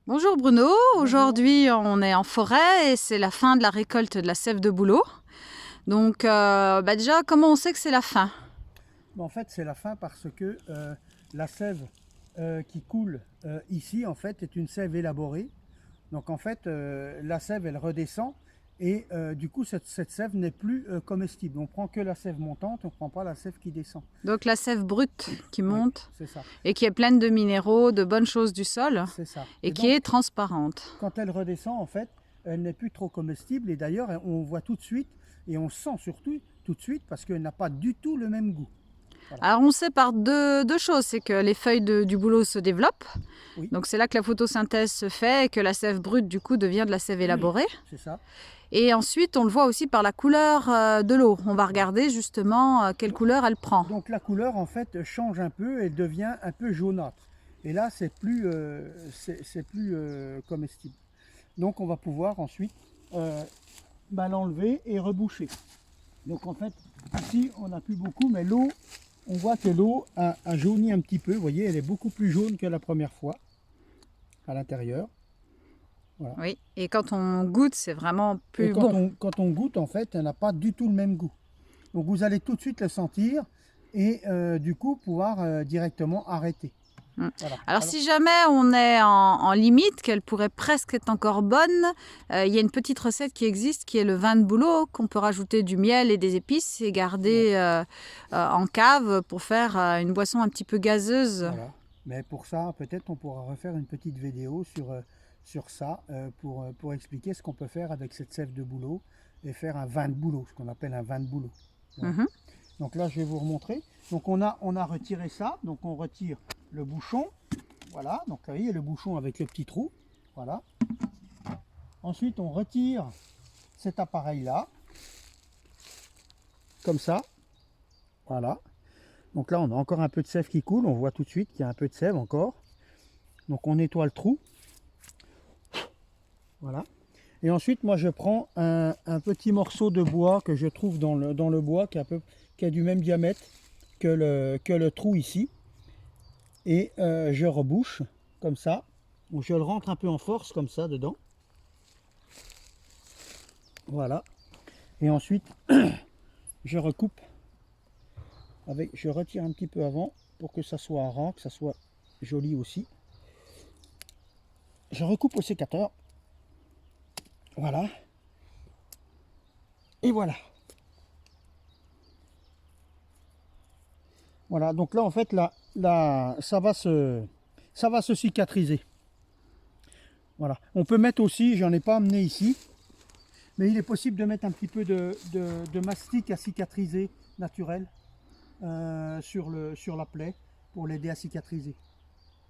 Bonjour Bruno, Bonjour. aujourd'hui on est en forêt et c'est la fin de la récolte de la sève de bouleau. Donc déjà, comment on sait que c'est la fin? En fait, c'est la fin parce que la sève qui coule ici, en fait, est une sève élaborée. Donc, en fait, la sève, elle redescend et du coup, cette sève n'est plus comestible. On prend que la sève montante, on ne prend pas la sève qui descend. Donc la sève brute qui Oui, monte c'est ça. et qui est pleine de minéraux, de bonnes choses du sol C'est ça. et Et qui donc, est transparente. quand elle redescend, en fait, elle n'est plus trop comestible. Et d'ailleurs, on voit tout de suite et on sent surtout tout de suite parce qu'elle n'a pas du tout le même goût. Voilà. Alors on sait par deux choses, c'est que les feuilles du bouleau se développent. Oui, Donc c'est là que la photosynthèse se fait et que la sève brute du coup devient de la sève élaborée. c'est ça. Et ensuite on le voit aussi par la couleur de l'eau. On va regarder justement quelle couleur elle prend. Donc la couleur en fait change un peu et devient un peu jaunâtre. Et là c'est plus comestible. Donc on va pouvoir ensuite l'enlever et reboucher. Donc en fait ici on n'a plus beaucoup, mais l'eau, on voit que l'eau a jauni un petit peu. Vous voyez, elle est beaucoup plus jaune que la première fois à l'intérieur. Voilà. Oui, et quand on goûte, c'est vraiment Et plus bon. quand on goûte, en fait, elle n'a pas du tout le même goût. Donc vous allez tout de suite le sentir et du coup pouvoir directement arrêter. Mm. Voilà. Alors si jamais on est en limite, qu'elle pourrait presque être encore bonne, il y a une petite recette qui existe qui est le vin de bouleau, qu'on peut rajouter du miel et des épices et garder Ouais, en cave pour faire une boisson un petit peu gazeuse. voilà. Mais pour ça, peut-être on pourra refaire une petite vidéo sur ça pour expliquer ce qu'on peut faire avec cette sève de bouleau et faire un vin de bouleau, ce qu'on appelle un vin de bouleau. Voilà. Mhm. Donc là, je vais vous remontrer. Donc on a retiré ça. Donc on retire le bouchon. Voilà. Donc là, vous voyez le bouchon avec le petit trou. Voilà. Ensuite, on retire cet appareil-là. Comme ça. Voilà. Donc là, on a encore un peu de sève qui coule. On voit tout de suite qu'il y a un peu de sève encore. Donc on nettoie le trou. Voilà. Et ensuite, moi, je prends un petit morceau de bois que je trouve dans le bois qui a du même diamètre que le trou ici. Et je rebouche comme ça. Donc, je le rentre un peu en force comme ça dedans. Voilà. Et ensuite, je recoupe. Je retire un petit peu avant pour que ça soit ras, que ça soit joli aussi. Je recoupe au sécateur. Voilà. Et voilà. Voilà. Donc là, en fait, là, ça va se cicatriser. Voilà. On peut mettre aussi, j'en ai pas amené ici, mais il est possible de mettre un petit peu de mastic à cicatriser naturel sur la plaie pour l'aider à cicatriser.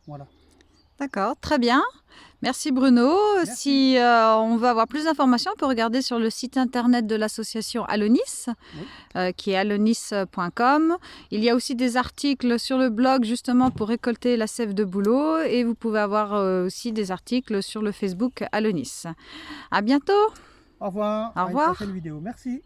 Voilà. D'accord, très bien. Merci Bruno. Merci. Si on veut avoir plus d'informations, on peut regarder sur le site internet de l'association Alonis, Oui. qui est alonis.com. Il y a aussi des articles sur le blog justement pour récolter la sève de bouleau et vous pouvez avoir aussi des articles sur le Facebook Alonis. À bientôt. Au revoir. Au À une revoir. prochaine vidéo. Merci.